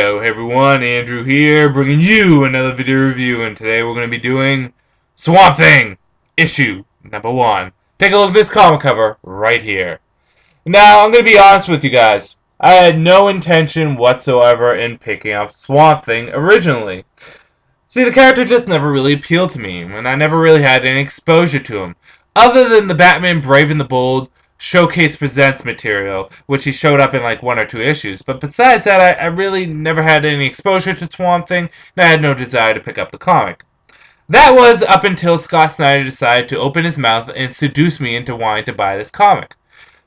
Yo, hey everyone, Andrew here, bringing you another video review, and today we're going to be doing Swamp Thing, issue number 1. Take a look at this comic cover right here. Now, I'm going to be honest with you guys. I had no intention whatsoever in picking up Swamp Thing originally. See, the character just never really appealed to me, and I never really had any exposure to him. Other than the Batman Brave and the Bold Showcase Presents material, which he showed up in like 1 or 2 issues. But besides that, I really never had any exposure to Swamp Thing, and I had no desire to pick up the comic. That was up until Scott Snyder decided to open his mouth and seduce me into wanting to buy this comic.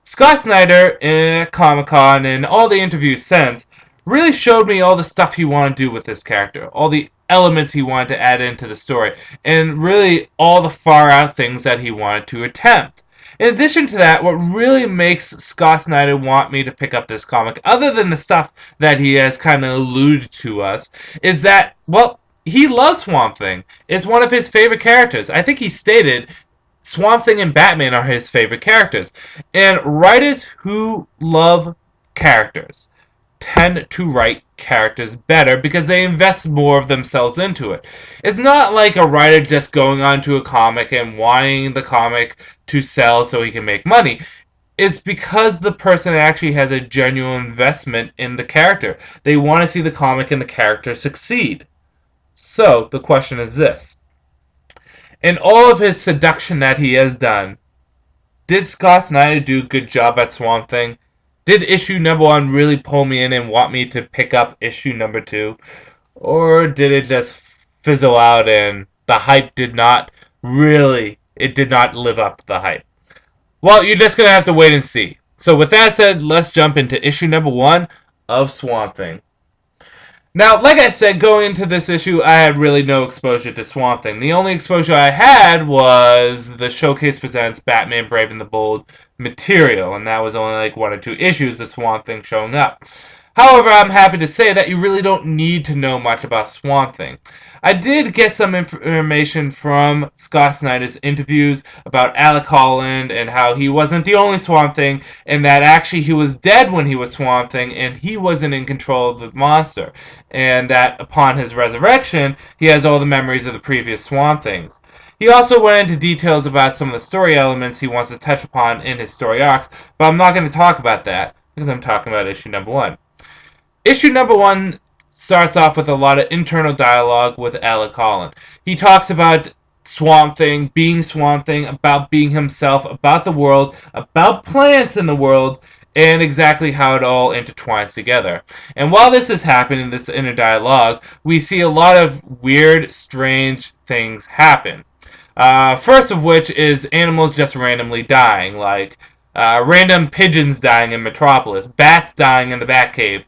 Scott Snyder, at Comic-Con and all the interviews since, really showed me all the stuff he wanted to do with this character, all the elements he wanted to add into the story, and really all the far-out things that he wanted to attempt. In addition to that, what really makes Scott Snyder want me to pick up this comic, other than the stuff that he has kind of alluded to us, is that, well, he loves Swamp Thing. It's one of his favorite characters. I think he stated Swamp Thing and Batman are his favorite characters. And writers who love characters tend to write characters better because they invest more of themselves into it. It's not like a writer just going onto a comic and wanting the comic to sell so he can make money. It's because the person actually has a genuine investment in the character. They want to see the comic and the character succeed. So, the question is this. In all of his seduction that he has done, did Scott Snyder do a good job at Swamp Thing? Did issue number 1 really pull me in and want me to pick up issue number 2? Or did it just fizzle out and the hype did not live up to the hype? Well, you're just going to have to wait and see. So with that said, let's jump into issue number 1 of Swamp Thing. Now, like I said, going into this issue, I had really no exposure to Swamp Thing. The only exposure I had was the Showcase Presents Batman Brave and the Bold material, and that was only like 1 or 2 issues of Swamp Thing showing up. However, I'm happy to say that you really don't need to know much about Swamp Thing. I did get some information from Scott Snyder's interviews about Alec Holland and how he wasn't the only Swamp Thing, and that actually he was dead when he was Swamp Thing and he wasn't in control of the monster, and that upon his resurrection, he has all the memories of the previous Swamp Things. He also went into details about some of the story elements he wants to touch upon in his story arcs, but I'm not going to talk about that because I'm talking about issue number 1. Issue number 1 starts off with a lot of internal dialogue with Alec Holland. He talks about Swamp Thing, being Swamp Thing, about being himself, about the world, about plants in the world, and exactly how it all intertwines together. And while this is happening, this inner dialogue, we see a lot of weird, strange things happen. First of which is animals just randomly dying, like random pigeons dying in Metropolis, bats dying in the Batcave,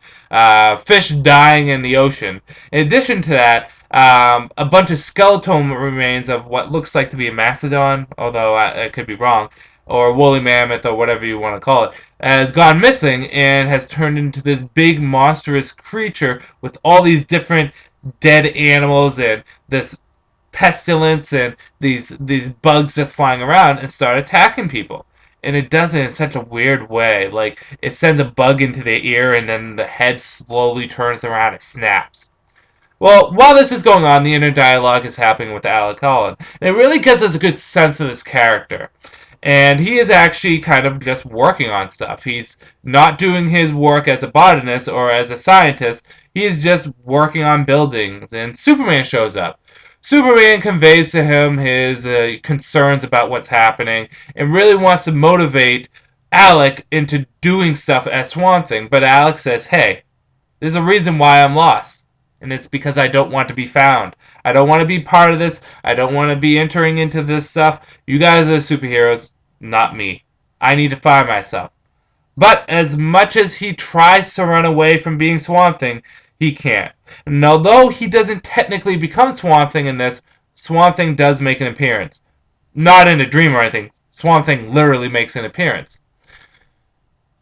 fish dying in the ocean. In addition to that, a bunch of skeletal remains of what looks like to be a mastodon, although I could be wrong, or woolly mammoth, or whatever you want to call it, has gone missing and has turned into this big monstrous creature with all these different dead animals and this pestilence and these bugs just flying around and start attacking people. And it does it in such a weird way. Like, it sends a bug into their ear and then the head slowly turns around and snaps. Well, while this is going on, the inner dialogue is happening with Alec Holland. And it really gives us a good sense of this character. And he is actually kind of just working on stuff. He's not doing his work as a botanist or as a scientist. He's just working on buildings. And Superman shows up. Superman conveys to him his concerns about what's happening and really wants to motivate Alec into doing stuff as Swamp Thing. But Alec says, hey, there's a reason why I'm lost. And it's because I don't want to be found. I don't want to be part of this. I don't want to be entering into this stuff. You guys are superheroes, not me. I need to find myself. But as much as he tries to run away from being Swamp Thing, he can't. And although he doesn't technically become Swamp Thing in this, Swamp Thing does make an appearance. Not in a dream or anything. Swamp Thing literally makes an appearance.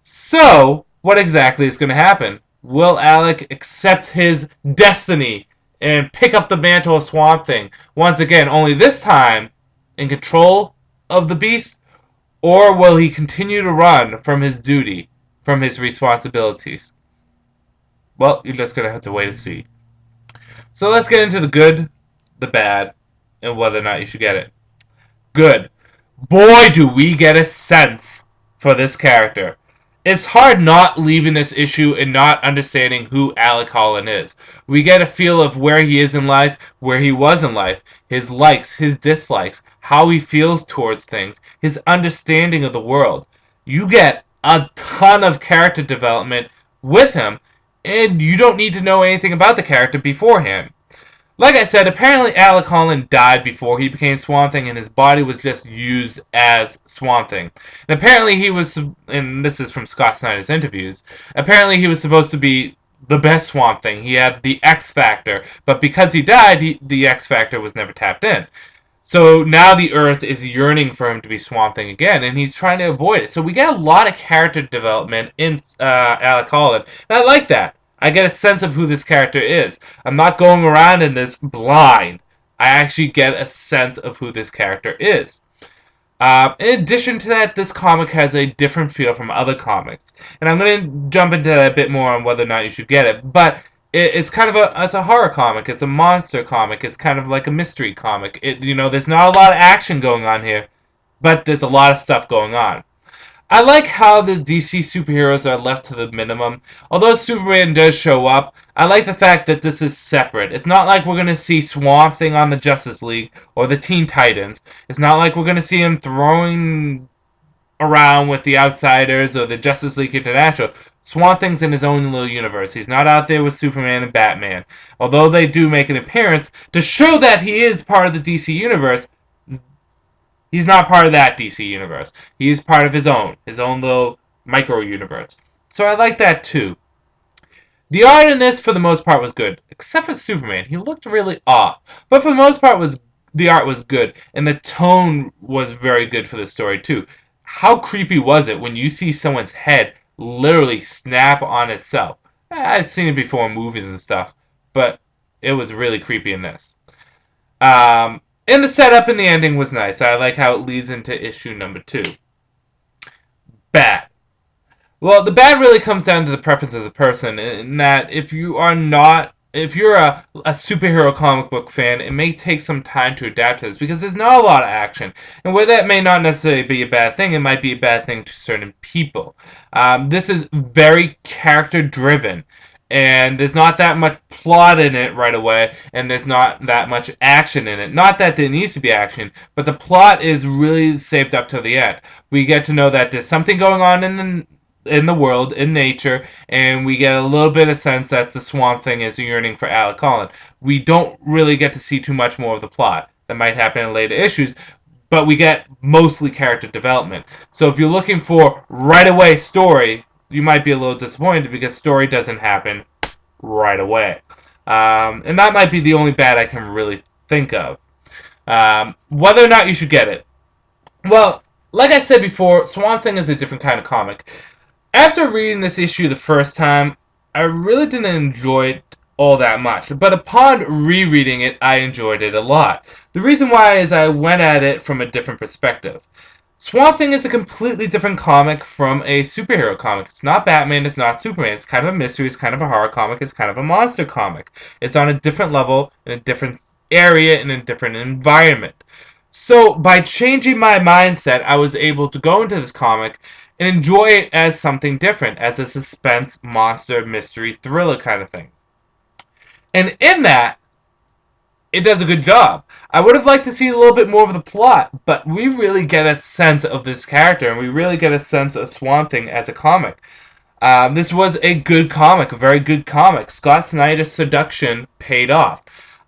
So, what exactly is going to happen? Will Alec accept his destiny and pick up the mantle of Swamp Thing? Once again, only this time in control of the beast? Or will he continue to run from his duty, from his responsibilities? Well, you're just gonna have to wait and see. So let's get into the good, the bad, and whether or not you should get it. Good. Boy, do we get a sense for this character. It's hard not leaving this issue and not understanding who Alec Holland is. We get a feel of where he is in life, where he was in life, his likes, his dislikes, how he feels towards things, his understanding of the world. You get a ton of character development with him, and you don't need to know anything about the character beforehand. Like I said, apparently Alec Holland died before he became Swamp Thing, and his body was just used as Swamp Thing. And apparently he was, and this is from Scott Snyder's interviews, apparently he was supposed to be the best Swamp Thing. He had the X Factor, but because he died, the X Factor was never tapped in. So now the Earth is yearning for him to be Swamp Thing again, and he's trying to avoid it. So we get a lot of character development in Alec Holland, and I like that. I get a sense of who this character is. I'm not going around in this blind. I actually get a sense of who this character is. In addition to that, this comic has a different feel from other comics, and I'm going to jump into that a bit more on whether or not you should get it. But it's kind of it's a horror comic. It's a monster comic. It's kind of like a mystery comic. There's not a lot of action going on here, but there's a lot of stuff going on. I like how the DC superheroes are left to the minimum. Although Superman does show up, I like the fact that this is separate. It's not like we're going to see Swamp Thing on the Justice League or the Teen Titans. It's not like we're going to see him throwing around with the Outsiders or the Justice League International. Swamp Thing's in his own little universe. He's not out there with Superman and Batman. Although they do make an appearance to show that he is part of the DC universe, he's not part of that DC universe. He's part of his own little micro universe. So I like that too. The art in this, for the most part, was good, except for Superman. He looked really off, but for the most part, the art was good, and the tone was very good for the story too. How creepy was it when you see someone's head literally snap on itself? I've seen it before in movies and stuff, but it was really creepy in this. And the setup and the ending was nice. I like how it leads into issue number 2. Bad. Well, the bad really comes down to the preference of the person, in that if you're a superhero comic book fan, it may take some time to adapt to this because there's not a lot of action. And where that may not necessarily be a bad thing, it might be a bad thing to certain people. This is very character driven. And there's not that much plot in it right away, and there's not that much action in it. Not that there needs to be action, but the plot is really saved up to the end. We get to know that there's something going on in the world, in nature, and we get a little bit of sense that the Swamp Thing is yearning for Alec Holland. We don't really get to see too much more of the plot. That might happen in later issues, but we get mostly character development. So if you're looking for right away story, you might be a little disappointed because story doesn't happen right away. And that might be the only bad I can really think of. Whether or not you should get it. Well, like I said before, Swamp Thing is a different kind of comic. After reading this issue the first time, I really didn't enjoy it all that much. But upon rereading it, I enjoyed it a lot. The reason why is I went at it from a different perspective. Swamp Thing is a completely different comic from a superhero comic. It's not Batman, it's not Superman. It's kind of a mystery, it's kind of a horror comic, it's kind of a monster comic. It's on a different level, in a different area, in a different environment. So, by changing my mindset, I was able to go into this comic and enjoy it as something different, as a suspense, monster, mystery, thriller kind of thing. And in that, it does a good job. I would have liked to see a little bit more of the plot, but we really get a sense of this character, and we really get a sense of Swamp Thing as a comic. This was a good comic, a very good comic. Scott Snyder's seduction paid off.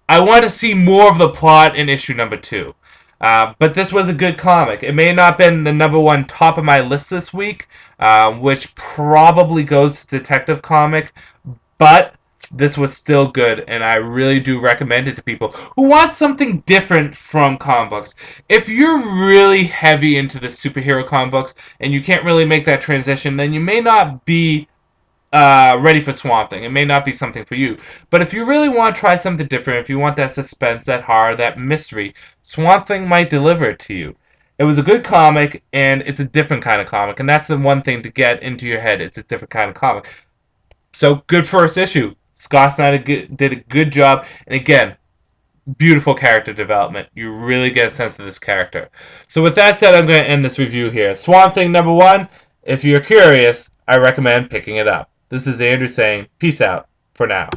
I want to see more of the plot in issue number 2. But this was a good comic. It may not have been the number 1 top of my list this week, which probably goes to Detective Comic, but this was still good, and I really do recommend it to people who want something different from comic books. If you're really heavy into the superhero comic books and you can't really make that transition, then you may not be ready for Swamp Thing. It may not be something for you. But if you really want to try something different, if you want that suspense, that horror, that mystery, Swamp Thing might deliver it to you. It was a good comic, and it's a different kind of comic, and that's the one thing to get into your head. It's a different kind of comic. So good first issue. Scott Snyder did a good job, and again, beautiful character development. You really get a sense of this character. So with that said, I'm going to end this review here. Swamp Thing #1. If you're curious, I recommend picking it up. This is Andrew saying peace out for now.